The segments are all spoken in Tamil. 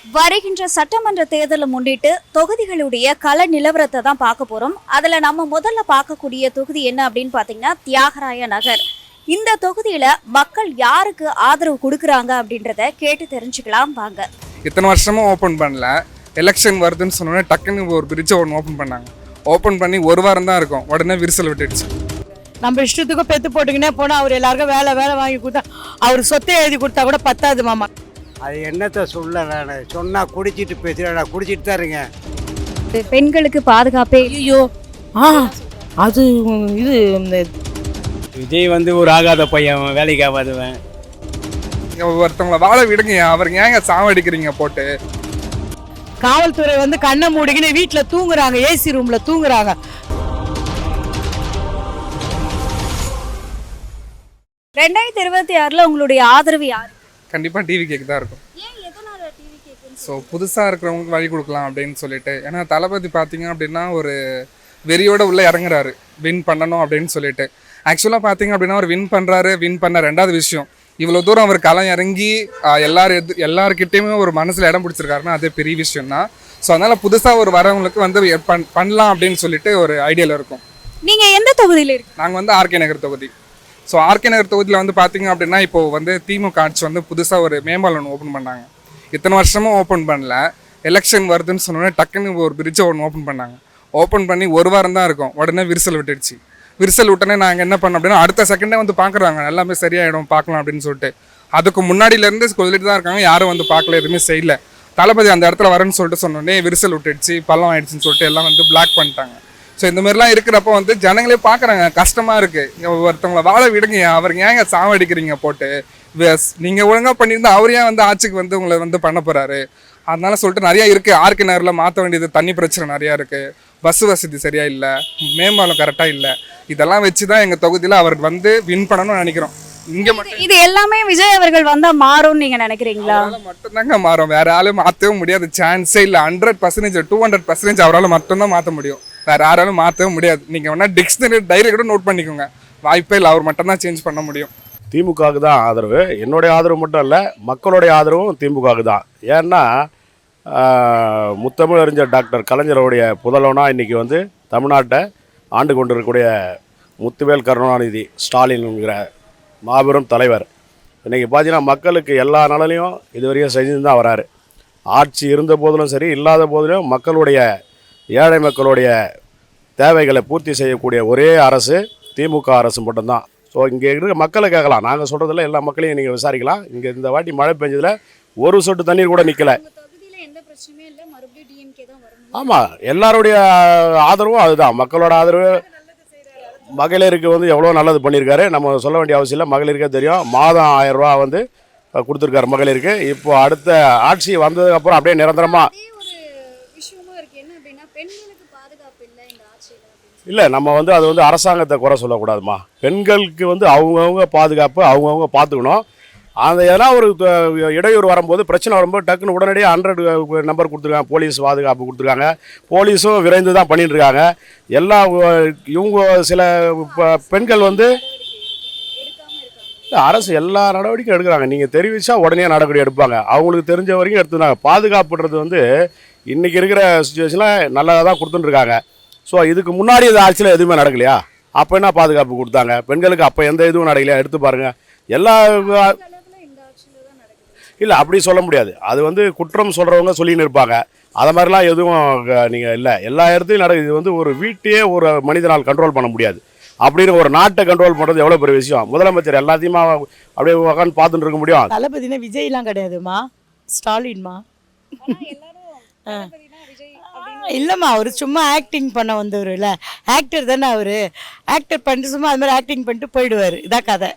வருகின்ற சட்டமன்ற தேர்தலை முன்னிட்டு தொகுதிகளுடைய கள நிலவரத்தை தான் பார்க்க போறோம். அதுல நம்ம முதல்ல பார்க்கக்கூடிய தொகுதி என்ன அப்படின்னு பாத்தீங்கன்னா தியாகராய நகர். இந்த தொகுதியில மக்கள் யாருக்கு ஆதரவு கொடுக்கறாங்க அப்படின்றத கேட்டு தெரிஞ்சுக்கலாம் வாங்க. இத்தனை வருஷமும் ஓப்பன் பண்ணல, எலெக்ஷன் வருதுன்னு சொன்னோன்னே டக்குன்னு ஒரு பிரிட்ஜை ஒன்று ஓப்பன் பண்ணாங்க. ஓப்பன் பண்ணி ஒரு வாரம் தான் இருக்கும், உடனே விரிசல் விட்டுடுச்சு. நம்ம இஷ்டத்துக்கும் பெத்து போட்டுக்கினே போனால் அவர் எல்லாருக்கும் வேலை வாங்கி கொடுத்தா அவர் சொத்தை எழுதி கொடுத்தா கூட பத்தாது மாமா. அது என்னத்தை சொல்ல, நான் சொன்னால் குடிச்சிட்டு பேசுகிறேன், குடிச்சிட்டு தான் இருங்க. பெண்களுக்கு பாதுகாப்பே ஐயோ அது இது இந்த விஜய் வந்து ஒரு ஆகாத பையன், வேலைக்கு ஆகாதவன். ஒருத்தவங்களை வாழ விடுங்க, அவருக்கு ஏங்க சாவடிக்கிறீங்க போட்டு. காவல்துறை வந்து கண்ணை மூடிக்கின்னு வீட்டில் தூங்குறாங்க, ஏசி ரூம்ல தூங்குறாங்க. 2026 உங்களுடைய ஆதரவு யாரு? கண்டிப்பாக டிவி கேக்கு தான் இருக்கும். ஸோ புதுசாக இருக்கிறவங்களுக்கு வழி கொடுக்கலாம் அப்படின்னு சொல்லிட்டு. ஏன்னா தளபதி பார்த்தீங்க அப்படின்னா ஒரு வெறியோட உள்ளே இறங்குறாரு, வின் பண்ணணும் அப்படின்னு சொல்லிட்டு. ஆக்சுவலாக பார்த்தீங்க அப்படின்னா அவர் வின் பண்ணுறாரு. வின் பண்ண ரெண்டாவது விஷயம், இவ்வளோ தூரம் அவர் களம் இறங்கி எல்லாருக்கிட்டேயுமே ஒரு மனசில் இடம் பிடிச்சிருக்காருன்னா அதே பெரிய விஷயம் தான். ஸோ அதனால் புதுசாக ஒரு வரவங்களுக்கு வந்து பண்ணலாம் அப்படின்னு சொல்லிட்டு ஒரு ஐடியாவில் இருக்கும். நீங்கள் எந்த தொகுதியில் இருக்கு? நாங்கள் வந்து ஆர்கே நகர் தொகுதி. ஸோ ஆர்கே நகர் தொகுதியில் வந்து பார்த்தீங்க அப்படின்னா இப்போது வந்து திமுக ஆட்சி வந்து புதுசாக ஒரு மேம்பாலம் ஒன்று ஓப்பன் பண்ணாங்க. இத்தனை வருஷமும் ஓப்பன் பண்ணல, எலெக்ஷன் வருதுன்னு சொன்னோன்னே டக்குன்னு ஒரு பிரிட்ஜை ஒன்று ஓப்பன் பண்ணாங்க. ஓப்பன் பண்ணி ஒரு வாரம் தான் இருக்கும், உடனே விரிசல் விட்டுடுச்சு. விரிசல் விட்டோன்னே நாங்கள் என்ன பண்ணோம் அப்படின்னா அடுத்த செகண்டே வந்து பார்க்குறாங்க, எல்லாமே சரியாயிடும் பார்க்கலாம் அப்படின்னு சொல்லிட்டு. அதுக்கு முன்னாடியிலேருந்து சொல்லிட்டு தான் இருக்காங்க, யாரும் வந்து பார்க்கல, எதுவுமே செய்யல. தளபதி அந்த இடத்துல வரேன்னு சொல்லிட்டு சொன்னோடனே விரிசல் விட்டுடுச்சு, பள்ளம் ஆயிடுச்சுன்னு சொல்லிட்டு எல்லாம் வந்து பிளாக் பண்ணிட்டாங்க. ஸோ இந்த மாதிரிலாம் இருக்கிறப்போ வந்து ஜனங்களே பார்க்குறாங்க, கஷ்டமாக இருக்குது. ஒருத்தவங்களை வாழ விடுங்க, அவருக்கு ஏங்க சாவடிக்கிறீங்க போட்டு. நீங்கள் ஒழுங்காக பண்ணியிருந்தால் அவர் ஏன் வந்து ஆட்சிக்கு வந்து உங்களை வந்து பண்ண போகிறாரு. அதனால சொல்லிட்டு நிறையா இருக்குது. ஆர்கே நகரில் மாற்ற வேண்டியது தண்ணி பிரச்சனை நிறையா இருக்குது, பஸ் வசதி சரியாக இல்லை, மேம்பாலம் கரெக்டாக இல்லை. இதெல்லாம் வச்சு தான் எங்கள் தொகுதியில் அவர் வந்து வின் பண்ணணும்னு நினைக்கிறோம். இங்கே மட்டும் இது எல்லாமே விஜய் அவர்கள் வந்தால் மாறும்னு நீங்கள் நினைக்கிறீங்களா? மட்டும்தாங்க மாறும், வேற ஆளும் மாற்றவே முடியாது. சான்ஸே இல்லை. 100%, 200% அவரால் மட்டும்தான் மாற்ற முடியும், வேற யாராலும் மாற்றவே முடியாது. நீங்கள் வேணா டிக்ஷனரி டைரி கூட நோட் பண்ணிக்கோங்க, வாய்ப்பே இல்லை. அவர் மட்டும் தான் சேஞ்ச் பண்ண முடியும். திமுகவுக்கு தான் ஆதரவு. என்னுடைய ஆதரவு மட்டும் இல்லை, மக்களுடைய ஆதரவும் திமுகவுக்கு தான். ஏன்னா முத்தமிழ் அறிஞர் டாக்டர் கலைஞருடைய புதல்வனாக இன்றைக்கி வந்து தமிழ்நாட்டை ஆண்டு கொண்டிருக்கக்கூடிய முத்துவேல் கருணாநிதி ஸ்டாலின்ங்கிற மாபெரும் தலைவர் இன்றைக்கி பார்த்தீங்கன்னா மக்களுக்கு எல்லா நலனையும் இதுவரையும் செஞ்சு தான் வராரு. ஆட்சி இருந்த போதிலும் சரி, இல்லாத போதிலும் மக்களுடைய ஏழை மக்களுடைய தேவைகளை பூர்த்தி செய்யக்கூடிய ஒரே அரசு திமுக அரசு மட்டும்தான். ஸோ இங்கே இருக்க மக்களை கேட்கலாம், நாங்கள் சொல்கிறதில்ல, எல்லா மக்களையும் நீங்கள் விசாரிக்கலாம். இங்கே இந்த வாட்டி மழை பெஞ்சதில் ஒரு சொட்டு தண்ணீர் கூட நிற்கலை. ஆமாம், எல்லாருடைய ஆதரவும் அதுதான், மக்களோட ஆதரவு. மகளிருக்கு வந்து எவ்வளோ நல்லது பண்ணியிருக்காரு, நம்ம சொல்ல வேண்டிய அவசியம் இல்லை, மகளிருக்கே தெரியும். மாதம் 1000 ரூபா வந்து கொடுத்துருக்காரு மகளிருக்கு. இப்போ அடுத்த ஆட்சி வந்ததுக்கப்புறம் அப்படியே நிரந்தரமாக இல்லை, நம்ம வந்து அது வந்து அரசாங்கத்தை குறை சொல்லக்கூடாதுமா. பெண்களுக்கு வந்து அவங்கவுங்க பாதுகாப்பு அவங்கவுங்க பார்த்துக்கணும். அந்த எதனா ஒரு இடையூறு வரும்போது, பிரச்சனை வரும்போது டக்குன்னு உடனடியாக 100 நம்பர் கொடுத்துருக்காங்க, போலீஸ் பாதுகாப்பு கொடுத்துருக்காங்க. போலீஸும் விரைந்து தான் பண்ணிட்டு இருக்காங்க. எல்லா இவங்க சில பெண்கள் வந்து அரசு எல்லா நடவடிக்கையும் எடுக்கிறாங்க. நீங்கள் தெரிவித்தா உடனே நடவடிக்கை எடுப்பாங்க, அவங்களுக்கு தெரிஞ்ச வரைக்கும் எடுத்துருந்தாங்க. பாதுகாப்புன்றது வந்து இன்றைக்கி இருக்கிற சுச்சுவேஷனில் நல்லதாக தான் கொடுத்துட்டுருக்காங்க. ஸோ இதுக்கு முன்னாடி இந்த ஆட்சியில் எதுவுமே நடக்கலையா? அப்போ என்ன பாதுகாப்பு கொடுத்தாங்க பெண்களுக்கு? அப்போ எந்த இதுவும் நடக்கலையா? எடுத்து பாருங்கள். எல்லா இல்லை, அப்படி சொல்ல முடியாது. அது வந்து குற்றம் சொல்கிறவங்க சொல்லின்னு இருப்பாங்க. அதை மாதிரிலாம் எதுவும் நீங்கள் இல்லை, எல்லா இடத்துலையும் நடக்குது. இது வந்து ஒரு வீட்டையே ஒரு மனிதனால் கண்ட்ரோல் பண்ண முடியாது. அப்படின்னு ஒரு நாட்டை கண்ட்ரோல் பண்ணுறது எவ்வளோ பெரிய விஷயம். முதலமைச்சர் எல்லாத்தையுமா அப்படியே உட்காந்து பார்த்துட்டு இருக்க முடியும்? தளபதினா விஜய்லாம் கிடையாதுமா, ஸ்டாலின்மா. இல்லைம்மா, அவர் சும்மா ஆக்டிங் பண்ண வந்தவர் இல்லை, ஆக்டர் தானே அவர். ஆக்டர் பண்ணிட்டு சும்மா அது மாதிரி ஆக்டிங் பண்ணிட்டு போயிடுவார். இதான் கதை.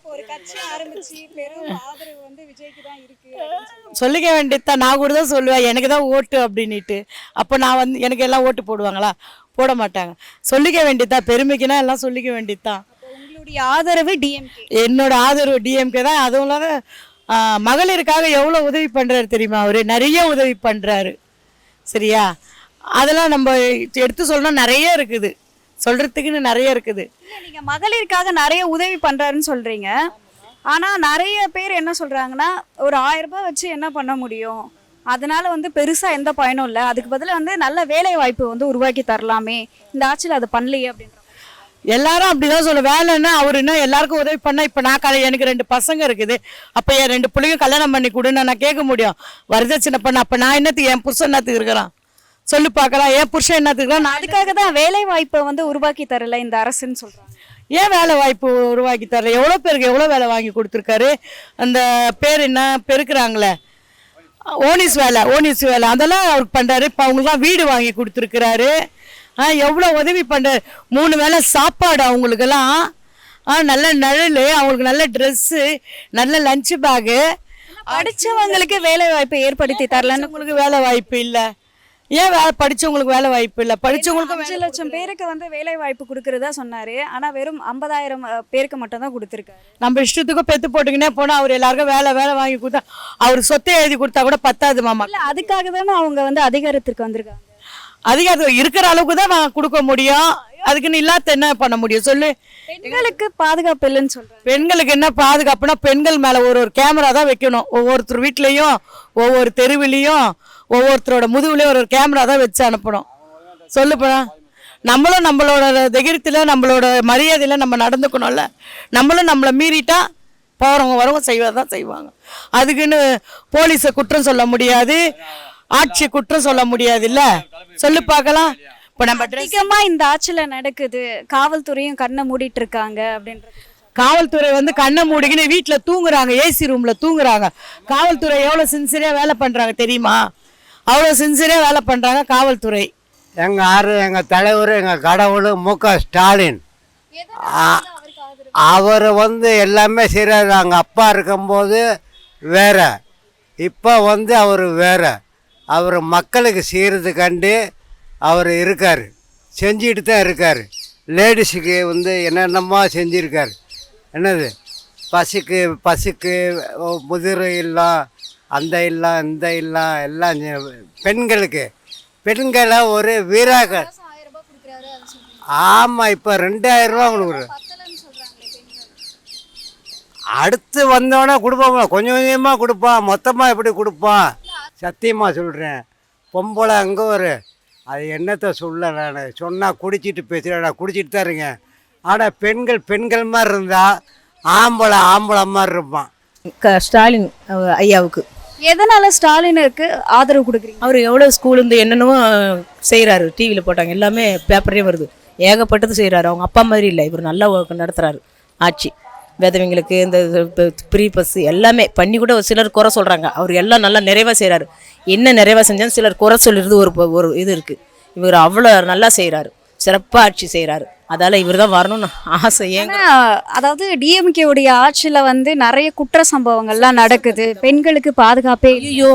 சொல்லிக்க வேண்டியதுதான். நான் கூட தான் சொல்லுவேன், எனக்கு தான் ஓட்டு அப்படின்ட்டு. அப்போ நான் வந்து எனக்கு எல்லாம் ஓட்டு போடுவாங்களா? போட மாட்டாங்க. சொல்லிக்க வேண்டியதுதான், பெருமைக்குன்னா எல்லாம் சொல்லிக்க வேண்டியதுதான். உங்களுடைய ஆதரவு டிஎம்கே? என்னோட ஆதரவு டிஎம்கே தான். அதுவும் இல்லாத மகளிருக்காக எவ்வளோ உதவி பண்ணுறாரு தெரியுமா? அவர் நிறைய உதவி பண்ணுறாரு. சரியா? அதெல்லாம் நம்ம எடுத்து சொல்லணும், நிறைய இருக்குது, சொல்கிறதுக்குன்னு நிறைய இருக்குது. நீங்கள் மகளிருக்காக நிறைய உதவி பண்ணுறாருன்னு சொல்கிறீங்க. ஆனால் நிறைய பேர் என்ன சொல்கிறாங்கன்னா, ஒரு 1000 ரூபாய் வச்சு என்ன பண்ண முடியும், அதனால வந்து பெருசா எந்த பயனும் இல்லை, அதுக்கு பதிலா வந்து நல்ல வேலை வாய்ப்பு வந்து உருவாக்கி தரலாமே, இந்த ஆட்சியில் அதை பண்ணலையே அப்படின்ற. எல்லாரும் அப்படிதான் சொல்ல வேலைன்னா அவர் என்ன எல்லாருக்கும் உதவி பண்ணா. இப்போ நான் எனக்கு 2 பசங்க இருக்குது, அப்போ என் 2 பிள்ளைங்க கல்யாணம் பண்ணி கொடுன்னு நான் கேட்க முடியும். வரதட்சணை பண்ண அப்போ நான் என்னத்துக்கு, என் புருஷன் என்னத்துக்கு இருக்கிறான் சொல்லி பார்க்கலாம், என் புருஷன் என்னத்துக்கு இருக்கிறான். நான் அதுக்காக தான் வேலை வாய்ப்பை வந்து உருவாக்கி தரல இந்த அரசுன்னு சொல்றாங்க. ஏன் வேலை வாய்ப்பு உருவாக்கி தரல? எவ்வளோ பேருக்கு எவ்வளோ வேலை வாங்கி கொடுத்துருக்காரு. அந்த பேர் என்ன பெருக்குறாங்களே, ஓனிஸ் வேலை அதெல்லாம் அவருக்கு பண்ணுறாரு. இப்போ அவங்களுக்குலாம் வீடு வாங்கி கொடுத்துருக்குறாரு. எவ்வளோ உதவி பண்ணுறாரு. 3 வேளை சாப்பாடு அவங்களுக்கெல்லாம், நல்ல நிழல், அவங்களுக்கு நல்ல ட்ரெஸ்ஸு, நல்ல லஞ்சு பேகு. படிச்சவங்களுக்கு வேலை வாய்ப்பை ஏற்படுத்தி தரலன்னு. உங்களுக்கு வேலை வாய்ப்பு இல்லை. ஏன் படித்தவங்களுக்கு வேலை வாய்ப்பு இல்லை? படித்தவங்களுக்கு 5 லட்சம் பேருக்கு வந்து வேலை வாய்ப்பு கொடுக்கறதா சொன்னாரு, ஆனா வெறும் 50,000 பேருக்கு மட்டும் தான் கொடுத்துருக்காரு. நம்ம இஷ்டத்துக்கும் பெத்து போட்டுக்கினே போனால் அவர் எல்லாருக்கும் வேலை வாங்கி கொடுத்தா, அவர் சொத்தை எழுதி கொடுத்தா கூட பத்தாது மாமா. இல்ல, அதுக்காக தானே அவங்க வந்து அதிகாரத்திற்கு வந்திருக்காங்க. அதிகாரம் இருக்கிற அளவுக்கு தான் நான் கொடுக்க முடியும். அதுக்குன்னு இல்லாத என்ன பண்ண முடியும் சொல்லு? பெண்களுக்கு பாதுகாப்பு இல்லைன்னு சொல்றாங்க. பெண்களுக்கு என்ன பாதுகாப்புனா, பெண்கள் மேலே ஒரு கேமரா தான் வைக்கணும். ஒவ்வொருத்தர் வீட்லேயும், ஒவ்வொரு தெருவிலையும், ஒவ்வொருத்தரோட முதுகுலையும் ஒரு கேமரா தான் வச்சு அனுப்பணும். சொல்லுப்பா, நம்மளும் நம்மளோட தைரியத்தில், நம்மளோட மரியாதையில் நம்ம நடந்துக்கணும்ல. நம்மளும் நம்மளை மீறிட்டா போகிறவங்க வரவங்க தான் செய்வாங்க. அதுக்குன்னு போலீஸை குற்றம் சொல்ல முடியாது, ஆட்சி குற்றம் சொல்ல முடியாது. இல்ல சொல்லு பார்க்கலாம். இப்போ நம்ம அதிகமா இந்த ஆட்சியில நடக்குது, காவல்துறையும் கண்ணை மூடிட்டு இருக்காங்க அப்படின்றது. காவல்துறை வந்து கண்ணை மூடிக்கின்னு வீட்டில் தூங்குறாங்க, ஏசி ரூமில் தூங்குறாங்க. காவல்துறை எவ்வளோ சின்சியராக வேலை பண்ணுறாங்க தெரியுமா? அவ்வளோ சின்சியராக வேலை பண்ணுறாங்க காவல்துறை. எங்கள் தலைவர், எங்கள் கடவுள் மு.க. ஸ்டாலின். அவர் வந்து எல்லாமே செய்கிறாரு. அங்கே அப்பா இருக்கும்போது வேற, இப்போ வந்து அவர் வேற. அவர் மக்களுக்கு செய்கிறதுக்காண்டி அவர் இருக்கார், செஞ்சுட்டு தான் இருக்கார். லேடிஸுக்கு வந்து என்னென்னமோ செஞ்சுருக்கார். என்னது பசுக்கு முதிரை இல்லம், அந்த இல்லம் இந்த இல்லம் எல்லாம் பெண்களை ஒரு வீராக. ஆமாம், இப்போ 2000 ரூபா கொடுக்குறாரு. அடுத்து வந்தோடனே கொடுப்பான், கொஞ்சம் கொஞ்சமாக கொடுப்பான், மொத்தமாக எப்படி கொடுப்பான்? சத்தியமாக சொல்கிறேன், பொம்பளை அங்கே ஒரு அது என்னத்தை சொல்ல, நான் சொன்னால் குடிச்சிட்டு பேசுகிறேன், நான் குடிச்சிட்டு தான் இருக்கேன். ஆனால் பெண்கள் மாதிரி இருந்தால் ஆம்பளை மாதிரி இருப்பான். ஸ்டாலின் ஐயாவுக்கு எதனால ஸ்டாலினுக்கு ஆதரவு கொடுக்குறீங்க? அவர் எவ்வளோ ஸ்கூலேருந்து என்னென்னவோ செய்கிறாரு, டிவியில் போட்டாங்க, எல்லாமே பேப்பர்லேயும் வருது, ஏகப்பட்டது செய்கிறாரு. அவங்க அப்பா மாதிரி இல்லை, இவர் நல்லா நடத்துகிறாரு ஆட்சி. விதவைங்களுக்கு இந்த ஃப்ரீ பஸ் எல்லாமே பண்ணி கூட சிலர் குறை சொல்கிறாங்க, அவர் எல்லாம் நல்லா நிறைவாக செய்கிறாரு. என்ன நிறைவாக செஞ்சாலும் சிலர் குறை சொல்லிடுறது ஒரு இது இருக்குது. இவர் அவ்வளோ நல்லா செய்கிறாரு, சிறப்பாக ஆட்சி செய்கிறாரு. அதால் இவர் தான் வரணும்னு ஆசை. ஏங்க அதாவது டிஎம்கே உடைய ஆட்சியில் வந்து நிறைய குற்ற சம்பவங்கள்லாம் நடக்குது, பெண்களுக்கு பாதுகாப்பே. ஐயோ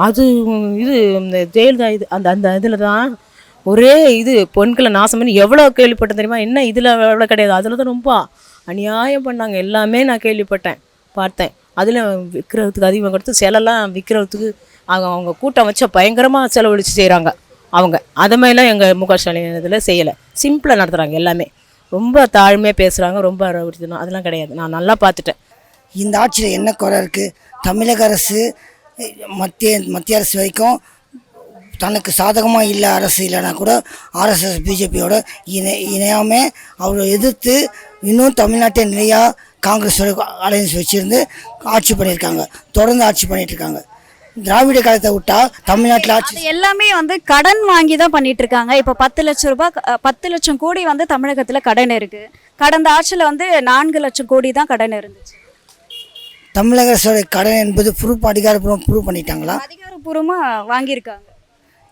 அது இது இந்த ஜெயலலிதா இது அந்த இதில் தான் ஒரே இது பெண்களை நாசம் பண்ணி எவ்வளோ கேள்விப்பட்டேன் தெரியுமா? என்ன இதில் எவ்வளோ கிடையாது, அதில் தான் ரொம்ப அநியாயம் பண்ணாங்க. எல்லாமே நான் கேள்விப்பட்டேன், பார்த்தேன். அதில் விற்கிறதுக்கு அதிகமாக கொடுத்து சிலெல்லாம் விற்கிறதுக்கு அவங்க கூட்டம் வச்ச பயங்கரமாக செலவழித்து செய்கிறாங்க அவங்க. அது மாதிரிலாம் எங்கள் மு.க. ஸ்டாலின் இதில் செய்யலை, சிம்பிளாக நடத்துகிறாங்க. எல்லாமே ரொம்ப தாழ்மையாக பேசுகிறாங்க, ரொம்ப அதெல்லாம் கிடையாது. நான் நல்லா பார்த்துட்டேன். இந்த ஆட்சியில் என்ன குறை இருக்குது? தமிழக அரசு மத்திய அரசு வரைக்கும் தனக்கு சாதகமாக இல்லை அரசு இல்லைனா கூட ஆர்எஸ்எஸ் பிஜேபியோட இணையாமல் அவரை எதிர்த்து இன்னும் தமிழ்நாட்டை நிலையாக காங்கிரஸோட அலையன்ஸ் வச்சுருந்து ஆட்சி பண்ணியிருக்காங்க, தொடர்ந்து ஆட்சி பண்ணிகிட்ருக்காங்க. திராவிட காலத்தை விட்டா தமிழ்நாட்டில் ஆட்சி எல்லாமே வந்து கடன் வாங்கி தான் பண்ணிட்டு இருக்காங்க. இப்போ 10 லட்சம் ரூபாய் 10 லட்சம் கோடி வந்து தமிழகத்தில் கடன் இருக்குது. கடந்த ஆட்சியில் வந்து 4 லட்சம் கோடி தான் கடன் இருந்துச்சு. தமிழக அரசோட கடன் என்பது அதிகாரப்பூர்வம் ப்ரூவ் பண்ணிட்டாங்களா? அதிகாரப்பூர்வமாக வாங்கியிருக்காங்க.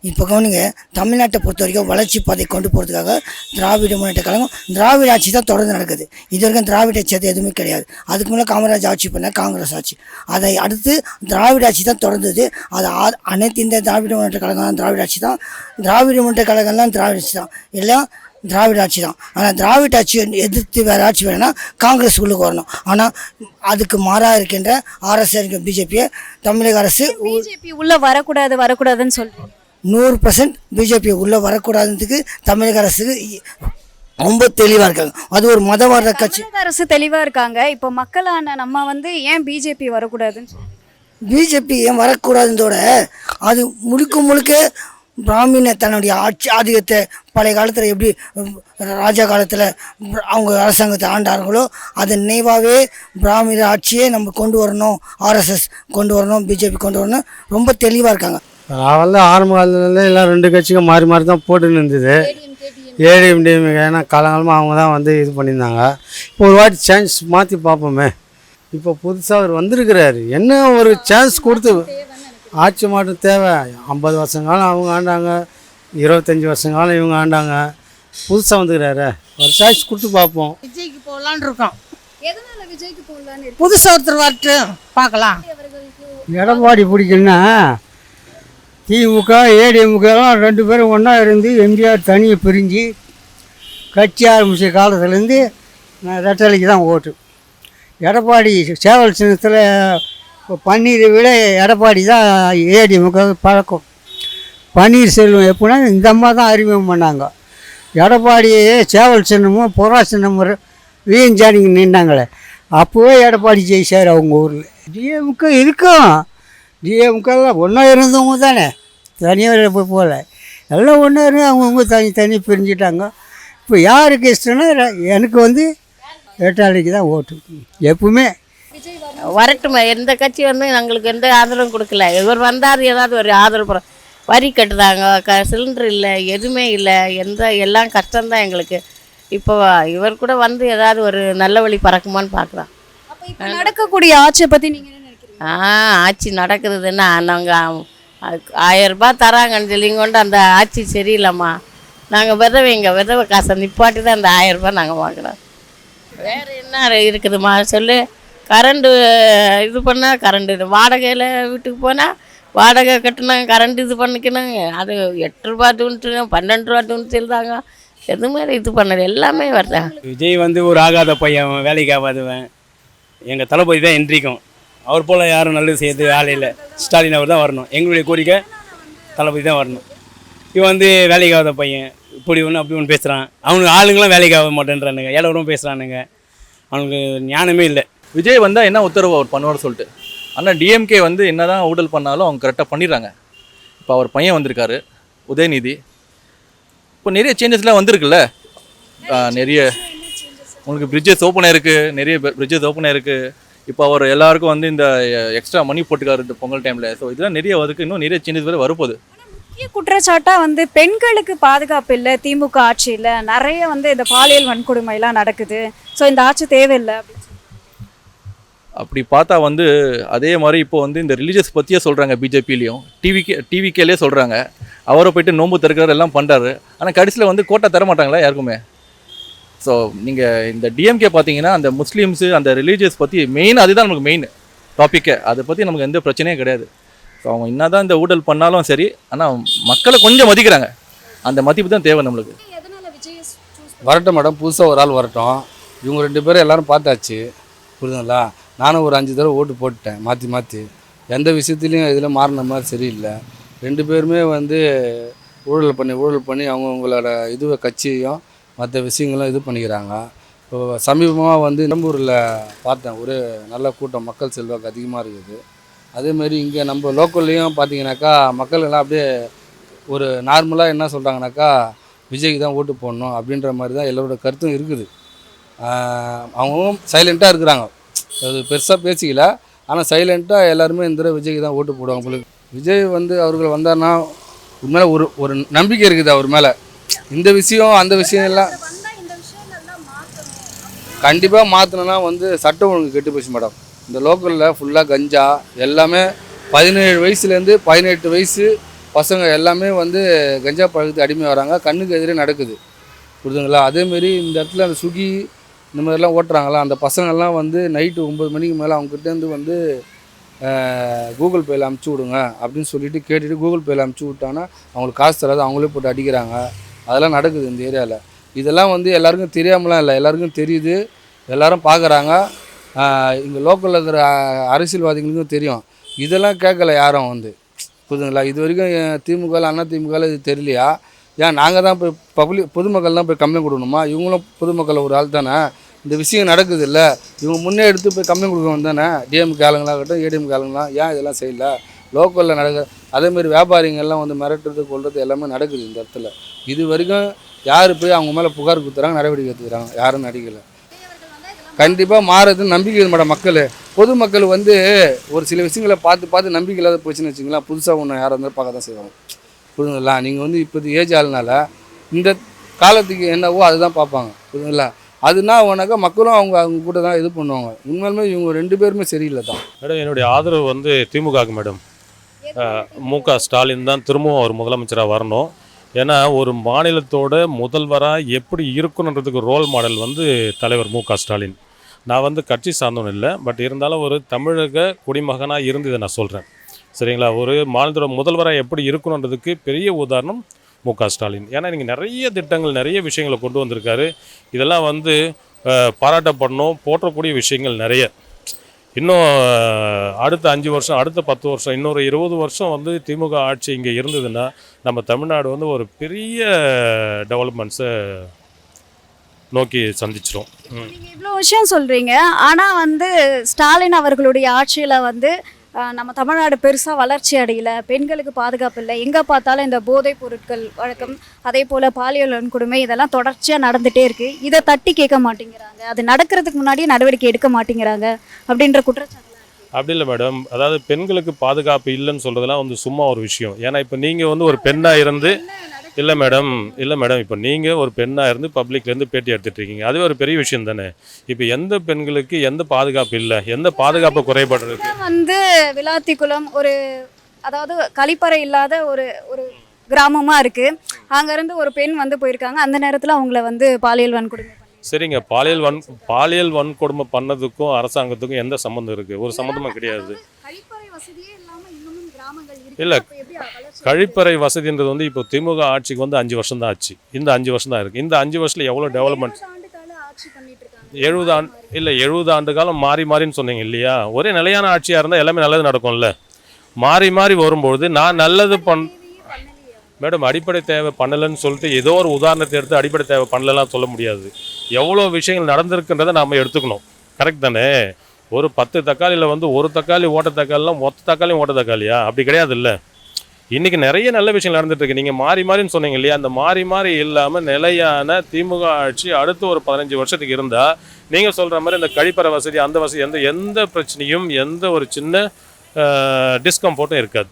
இப்போ கவனிங்க, தமிழ்நாட்டை பொறுத்த வரைக்கும் வளர்ச்சி பாதை கொண்டு போகிறதுக்காக திராவிட முன்னேற்ற கழகம் திராவிட ஆட்சி தான் தொடர்ந்து நடக்குது. இது வரைக்கும் திராவிட சேர்த்து எதுவுமே கிடையாது. அதுக்கு முன்னே காமராஜ் ஆட்சி பண்ண காங்கிரஸ் ஆட்சி, அதை அடுத்து திராவிட ஆட்சி தான் தொடர்ந்தது. அது அனைத்து இந்த திராவிட முன்னேற்ற கழகம் திராவிட ஆட்சி தான். திராவிட முன்னேற்ற கழகம்லாம் திராவிட ஆட்சி தான், எல்லாம் திராவிட ஆட்சி தான். ஆனால் திராவிட ஆட்சியை எதிர்த்து வேறு ஆட்சி வேணும்னா காங்கிரஸ் உள்ளுக்கு வரணும். ஆனால் அதுக்கு மாறாக இருக்கின்ற ஆர்எஸ்எஸ் பிஜேபியை தமிழக அரசு பிஜேபி உள்ளே வரக்கூடாதுன்னு சொல்கிறேன். 100% பிஜேபி உள்ளே வரக்கூடாதுன்றதுக்கு தமிழக அரசுக்கு ரொம்ப தெளிவாக இருக்காங்க. அது ஒரு மதவாத கட்சி. அரசு தெளிவாக இருக்காங்க. இப்போ மக்களான நம்ம வந்து ஏன் பிஜேபி வரக்கூடாதுன்னு சொல்லுங்க. பிஜேபி ஏன் வரக்கூடாதுன்றோட அது முழுக்க பிராமின தன்னுடைய ஆட்சி ஆதிக்கத்தை பழைய காலத்தில் எப்படி ராஜா காலத்தில் அவங்க அரசாங்கத்தை ஆண்டார்களோ அதன் நினைவாகவே பிராமின ஆட்சியே நம்ம கொண்டு வரணும், ஆர்எஸ்எஸ் கொண்டு வரணும், பிஜேபி கொண்டு வரணும் ரொம்ப தெளிவாக இருக்காங்க. நான் வந்து ஆரம்ப காலத்துலேருந்து எல்லாம் 2 கட்சிக்கும் மாறி மாறி தான் போட்டுன்னு இருந்தது. ஏடிஎம் டிஎம்கே ஏன்னா காலங்காலமாக அவங்க தான் வந்து இது பண்ணியிருந்தாங்க. இப்போ ஒரு வாட்டி சான்ஸ் மாற்றி பார்ப்போமே. இப்போ புதுசாக அவர் வந்திருக்கிறாரு, என்ன ஒரு சான்ஸ் கொடுத்து ஆட்சி மாற்றம் தேவை. 50 வருஷம் காலம் அவங்க ஆண்டாங்க, 25 வருஷம் காலம் இவங்க ஆண்டாங்க. புதுசாக வந்துக்கிறாரு, ஒரு சான்ஸ் கொடுத்து பார்ப்போம். விஜய்க்கு போகலான்னு இருக்கோம். எதனால விஜய்க்கு போடலான்னு புதுசாக ஒருத்தர் வரட்டு பார்க்கலாம். எடப்பாடி பிடிக்குன்னா திமுக ஏடிஎம்கெல்லாம் 2 பேரும் ஒன்றா இருந்து எம்ஜிஆர் தனியை பிரிஞ்சு கட்சி ஆரம்பித்த காலத்துலேருந்து நான் ரெட்டலைக்கு தான் ஓட்டு. எடப்பாடி சேவல் சின்னத்தில் பன்னீரை விட எடப்பாடி தான் ஏடிஎம்க பழக்கம். பன்னீர்செல்வம் எப்படின்னா இந்த அம்மா தான் அறிமுகம் பண்ணாங்க. எடப்பாடியே சேவல் சின்னமும் புறா சின்னமும் வீஞ்சானிங்க நின்றாங்களே, அப்போவே எடப்பாடி ஜெயிச்சார் அவங்க ஊரில். டிஎம்கே இருக்கும், டிஎம்கெல்லாம் ஒன்றா இருந்தவங்க தானே, தனியாக போய் போகல, எல்லாம் ஒன்றா இருந்து அவங்கவுங்க தனி பிரிஞ்சுட்டாங்க. இப்போ யாருக்கு இஷ்டம்னா எனக்கு வந்து ரெட்டாளிக்கு தான் ஓட்டு எப்பவுமே. வரட்டுமே, எந்த கட்சி வந்து எங்களுக்கு எந்த ஆதரவும் கொடுக்கல. இவர் வந்தார் ஏதாவது ஒரு ஆதரவு, வரி கட்டுறாங்க, சிலிண்டர் இல்லை, எதுவுமே இல்லை, எல்லாம் கஷ்டம்தான் எங்களுக்கு. இப்போ இவர் கூட வந்து ஏதாவது ஒரு நல்ல வழி பறக்குமான்னு பார்க்கலாம். அப்ப இப்ப நடக்கக்கூடிய ஆட்சியை பத்தி நீங்க என்ன நினைக்கிறீங்க? ஆட்சி நடக்குதுன்னா நாங்கள் 1000 ரூபாய் தராங்கன்னு சொல்லி கொண்டு அந்த ஆட்சி சரியில்லைம்மா. நாங்கள் விதவை காசை நிப்பாட்டி தான் அந்த 1000 ரூபாய் நாங்கள் வாங்குறோம். வேறு என்ன இருக்குதுமா சொல்லு. கரண்டு இது பண்ணால் கரண்டு, வாடகையில் வீட்டுக்கு போனால் வாடகை கட்டணும், கரண்ட் இது பண்ணிக்கணும், அது 8 ரூபா தூண்டு 12 ரூபா தூண்டு சொல்லுறாங்க. எதுவுமே இது பண்ணது எல்லாமே வருதாங்க. விஜய் வந்து ஒரு ஆகாத பையன், வேலைக்கு ஆகாதவன். எங்கள் தளபதி தான் என்றைக்கும். அவர் போல் யாரும் நல்லது செய்யறது வேலையில் ஸ்டாலின் அவர் தான் வரணும். எங்களுடைய கோரிக்கை தளபதி தான் வரணும். இவன் வந்து வேலைக்கு ஆகாத பையன், இப்படி ஒன்று அப்படி ஒன்று பேசுகிறான். அவனுக்கு ஆளுங்களாம் வேலைக்கு ஆக மாட்டேன்றானுங்க, ஏழவரும் பேசுகிறானுங்க. அவனுக்கு ஞானமே இல்லை. விஜய் வந்தால் என்ன உத்தரவு அவர் பண்ணுவார் சொல்லிட்டு. ஆனால் டிஎம்கே வந்து என்ன தான் ஊழல் பண்ணாலும் அவங்க கரெக்டாக பண்ணிடுறாங்க. இப்போ அவர் பையன் வந்திருக்காரு உதயநிதி. இப்போ நிறைய சேஞ்சஸ்லாம் வந்திருக்குல்ல, நிறைய உங்களுக்கு பிரிட்ஜஸ் ஓப்பன் ஆயிருக்கு, நிறைய பிரிட்ஜஸ் ஓப்பன் ஆயிருக்கு. இப்போ அவர் எல்லாருக்கும் வந்து இந்த எக்ஸ்ட்ரா மணி போட்டுக்காரு இந்த பொங்கல் டைமில். ஸோ இதெல்லாம் நிறைய அதுக்கு இன்னும் நிறைய சேஞ்சஸ் வேறு வரப்போகுது. முக்கிய குற்றச்சாட்டா வந்து பெண்களுக்கு பாதுகாப்பு இல்லை திமுக ஆட்சியில், நிறைய வந்து இந்த பாலியல் வன்கொடுமைலாம் நடக்குது. ஸோ இந்த ஆட்சி தேவையில்லை அப்படின்னு அப்படி பார்த்தா வந்து அதே மாதிரி இப்போ வந்து இந்த ரிலீஜியஸ் பற்றியே சொல்கிறாங்க. பிஜேபிலையும் டிவிகேலே சொல்கிறாங்க. அவரை போய்ட்டு நோன்பு திறக்கிறார் எல்லாம் பண்ணுறாரு. ஆனால் கடைசியில் வந்து கோட்டா தர மாட்டாங்களா யாருக்குமே. ஸோ நீங்கள் இந்த டிஎம்கே பார்த்தீங்கன்னா அந்த முஸ்லீம்ஸு அந்த ரிலீஜியஸ் பற்றி மெயின், அதுதான் நமக்கு மெயின் டாப்பிக்கே. அதை பற்றி நமக்கு எந்த பிரச்சனையும் கிடையாது. ஸோ அவங்க என்ன தான் இந்த ஊழல் பண்ணாலும் சரி, ஆனால் மக்களை கொஞ்சம் மதிக்கிறாங்க. அந்த மதிப்பு தான் தேவை நம்மளுக்கு. வரட்டும் மேடம், புதுசாக ஒரு ஆள் வரட்டும். இவங்க 2 பேரும் எல்லோரும் பார்த்தாச்சு, புரியுதுங்களா. நானும் ஒரு 5 தடவை ஓட்டு போட்டுட்டேன் மாற்றி. எந்த விஷயத்துலையும் இதில் மாறின மாதிரி சரியில்லை. 2 பேருமே வந்து ஊழல் பண்ணி அவங்களோட இதுவை கட்சியையும் மற்ற விஷயங்களும் இது பண்ணிக்கிறாங்க. இப்போ சமீபமாக வந்து நம்பூரில் பார்த்தேன், ஒரு நல்ல கூட்டம், மக்கள் செல்வாக்கு அதிகமாக இருக்குது. அதேமாதிரி இங்கே நம்ம லோக்கல்லையும் பார்த்தீங்கன்னாக்கா மக்கள் எல்லாம் அப்படியே ஒரு நார்மலாக என்ன சொல்கிறாங்கனாக்கா விஜய்க்கு தான் ஓட்டு போடணும் அப்படின்ற மாதிரி தான் எல்லோரோட கருத்தும் இருக்குது. அவங்களும் சைலண்ட்டாக இருக்கிறாங்க, அது பெருசாக பேசிக்கல. ஆனால் சைலண்ட்டாக எல்லாருமே இந்த தடவை விஜய்க்கு தான் ஓட்டு போடுவாங்க போல. விஜய் வந்து அவர்கள் வந்தார்னா உண்மையில ஒரு நம்பிக்கை இருக்குது அவர் மேலே. இந்த விஷயம் அந்த விஷயம் எல்லாம் கண்டிப்பாக மாற்றணுன்னா வந்து சட்டம் ஒழுங்கு கெட்டு போச்சு மேடம். இந்த லோக்கலில் ஃபுல்லாக கஞ்சா எல்லாமே 17 வயசுலேருந்து 18 வயசு பசங்க எல்லாமே வந்து கஞ்சா பழக்கத்துக்கு அடிமை வராங்க, கண்ணுக்கு எதிரே நடக்குது, புரியுதுங்களா. அதேமாரி இந்த இடத்துல அந்த சுகி இந்த மாதிரிலாம் ஓட்டுறாங்களா, அந்த பசங்கள்லாம் வந்து நைட்டு 9 மணிக்கு மேலே அவங்ககிட்டேருந்து வந்து கூகுள் பேயில் அமுச்சு விடுங்க அப்படின்னு சொல்லிட்டு கேட்டுட்டு கூகுள் பேயில் அமுச்சு விட்டாங்கன்னா அவங்களுக்கு காசு தராது, அவங்களே போட்டு அடிக்கிறாங்க. அதெல்லாம் நடக்குது இந்த ஏரியாவில். இதெல்லாம் வந்து எல்லாருக்கும் தெரியாமலாம் இல்லை, எல்லாருக்கும் தெரியுது, எல்லாரும் பார்க்குறாங்க. இங்கே லோக்கலில் இருக்கிற அரசியல்வாதிகளுக்கும் தெரியும். இதெல்லாம் கேட்கல யாரும் வந்து, புரியுதுங்களா. இது வரைக்கும் திமுக அண்ணா திமுக இது தெரியலையா? ஏன் நாங்கள் தான் போய் பொதுமக்கள் தான் போய் கம்ப்ளைண்ட் கொடுக்கணுமா? இவங்களும் பொதுமக்கள் ஒரு ஆள் தானே. இந்த விஷயம் நடக்குது இல்லை, இவங்க முன்னே எடுத்து போய் கம்மி கொடுக்க வந்தானே. டிஎம்கே ஆளுங்களாகட்டும் ஏடிஎம்கே ஆளுங்களாம் ஏன் இதெல்லாம் செய்யல? லோக்கலில் நடக்குது. அதேமாதிரி வியாபாரிங்கள்லாம் வந்து மிரட்டுறது கொள்வது எல்லாமே நடக்குது இந்த இடத்துல. இது வரைக்கும் யார் போய் அவங்க மேலே புகார் கொடுத்துறாங்க, நடவடிக்கை எடுத்துக்கிறாங்க? யாரும் நடிக்கலை. கண்டிப்பாக மாறுறதுன்னு நம்பிக்கை இருக்குது மேடம். மக்கள் பொதுமக்கள் வந்து ஒரு சில விஷயங்களை பார்த்து நம்பிக்கை இல்லாத போச்சுன்னு வச்சுங்களேன், புதுசாக ஒன்று யாராக இருந்தாலும் பார்க்க தான் செய்வாங்க. புரியுதுங்களா? நீங்கள் வந்து இப்போது ஏஜ் ஆளுனால இந்த காலத்துக்கு என்னவோ அதுதான் பார்ப்பாங்க. புரியுதுங்களா? அதுனா உனக்கா மக்களும் அவங்க கூட தான் இது பண்ணுவாங்க. உண்மையிலுமே இவங்க 2 பேருமே சரியில்லை தான் மேடம். என்னுடைய ஆதரவு வந்து திமுகவுக்கு மேடம். மு.க. ஸ்டாலின் தான் திரும்பவும் அவர் முதலமைச்சராக வரணும். ஏன்னா ஒரு மாநிலத்தோட முதல்வராக எப்படி இருக்கணுன்றதுக்கு ரோல் மாடல் வந்து தலைவர் மு.க. ஸ்டாலின். நான் வந்து கட்சி சார்ந்தவன் இல்லை, பட் இருந்தாலும் ஒரு தமிழக குடிமகனாக இருந்து இதை நான் சொல்கிறேன். சரிங்களா? ஒரு மாநிலத்தோட முதல்வராக எப்படி இருக்கணுன்றதுக்கு பெரிய உதாரணம் மு.க. ஸ்டாலின். ஏன்னா நீங்கள் நிறைய திட்டங்கள் நிறைய விஷயங்களை கொண்டு வந்திருக்காரு. இதெல்லாம் வந்து பாராட்டப்படணும், போற்றக்கூடிய விஷயங்கள் நிறைய. இன்னும் அடுத்த 5 வருஷம், அடுத்த 10 வருஷம், இன்னொரு 20 வருஷம் வந்து திமுக ஆட்சி இங்கே இருந்ததுன்னா நம்ம தமிழ்நாடு வந்து ஒரு பெரிய டெவலப்மெண்ட்ஸை நோக்கி சந்திச்சிரும். நீங்க இவ்வளோ விஷயம் சொல்றீங்க, ஆனா வந்து ஸ்டாலின் அவர்களுடைய ஆட்சியில வந்து நம்ம தமிழ்நாடு பெருசாக வளர்ச்சி அடையல, பெண்களுக்கு பாதுகாப்பு இல்லை, எங்கே பார்த்தாலும் இந்த போதைப் பொருட்கள் வழக்கம், அதே போல் பாலியல் வன்கொடுமை இதெல்லாம் தொடர்ச்சியாக நடந்துகிட்டே இருக்குது. இதை தட்டி கேட்க மாட்டேங்கிறாங்க, அது நடக்கிறதுக்கு முன்னாடியே நடவடிக்கை எடுக்க மாட்டேங்கிறாங்க அப்படின்ற குற்றச்சாட்டு. அப்படி இல்லை மேடம். அதாவது பெண்களுக்கு பாதுகாப்பு இல்லைன்னு சொல்கிறதுலாம் வந்து சும்மா ஒரு விஷயம். ஏன்னா இப்போ நீங்கள் வந்து ஒரு பெண்ணாக இருந்து இல்லை மேடம் இப்போ நீங்கள் ஒரு பெண்ணாக இருந்து பப்ளிக்லேருந்து பேட்டி எடுத்துகிட்டு இருக்கீங்க, அதுவே ஒரு பெரிய விஷயம் தானே. இப்போ எந்த பெண்களுக்கு எந்த பாதுகாப்பு இல்லை, எந்த பாதுகாப்பு குறைபாடு வந்து விளாத்திக்குளம் ஒரு அதாவது கழிப்பறை இல்லாத ஒரு ஒரு கிராமமாக இருக்குது. அங்கேருந்து ஒரு பெண் வந்து போயிருக்காங்க, அந்த நேரத்தில் அவங்கள வந்து பாலியல் வன்கொடுமை. சரிங்க, பாலியல் வன்கொடுமை பண்ணதுக்கும் அரசாங்கத்துக்கும் எந்த சம்மந்தம் இருக்குது? ஒரு சம்மந்தமும் கிடையாது. இல்லை, கழிப்பறை வசதின்றது வந்து இப்போ திமுக ஆட்சிக்கு வந்து 5 வருஷம் தான் ஆச்சு. இந்த 5 வருஷம் தான் இருக்குது. இந்த 5 வருஷத்தில் எவ்வளோ டெவலப்மெண்ட்? 70 ஆண்டு காலம் மாறின்னு சொன்னீங்க இல்லையா? ஒரே நிலையான ஆட்சியாக இருந்தால் எல்லாமே நல்லது நடக்கும்ல. மாறி வரும்பொழுது நான் நல்லது மேடம் அடிப்படை தேவை பண்ணலைன்னு சொல்லிட்டு ஏதோ ஒரு உதாரணத்தை எடுத்து அடிப்படை தேவை பண்ணலாம் சொல்ல முடியாது. எவ்வளோ விஷயங்கள் நடந்திருக்குன்றதை நாம் எடுத்துக்கணும். கரெக்ட் தானே? ஒரு 10 தக்காளியில் வந்து ஒரு தக்காளி ஓட்ட தக்காளிலாம் மொத்த தக்காளியும் ஓட்ட தக்காளியா? அப்படி கிடையாது இல்லை. இன்றைக்கி நிறைய நல்ல விஷயங்கள் நடந்துகிட்ருக்கு. நீங்கள் மாறின்னு சொன்னீங்க இல்லையா? அந்த மாறி இல்லாமல் நிலையான திமுக ஆட்சி அடுத்து ஒரு 15 வருஷத்துக்கு இருந்தால் நீங்கள் சொல்கிற மாதிரி இந்த கழிப்பறை வசதி அந்த வசதி எந்த பிரச்சனையும் எந்த ஒரு சின்ன டிஸ்கம்ஃபர்ட்டும் இருக்காது.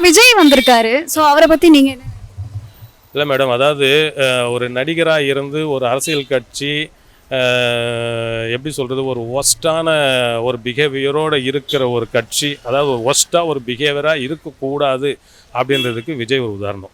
விஜய் வந்திருக்காரு, ஸோ அவரை பற்றி நீங்கள் என்ன? இல்லை மேடம், அதாவது ஒரு நடிகராக இருந்து ஒரு அரசியல் கட்சி எப்படி சொல்கிறது, ஒரு ஒஸ்ட்டான ஒரு பிஹேவியரோடு இருக்கிற ஒரு கட்சி, அதாவது ஒரு ஒஸ்ட்டாக ஒரு பிஹேவியராக இருக்கக்கூடாது அப்படின்றதுக்கு விஜய் ஒரு உதாரணம்.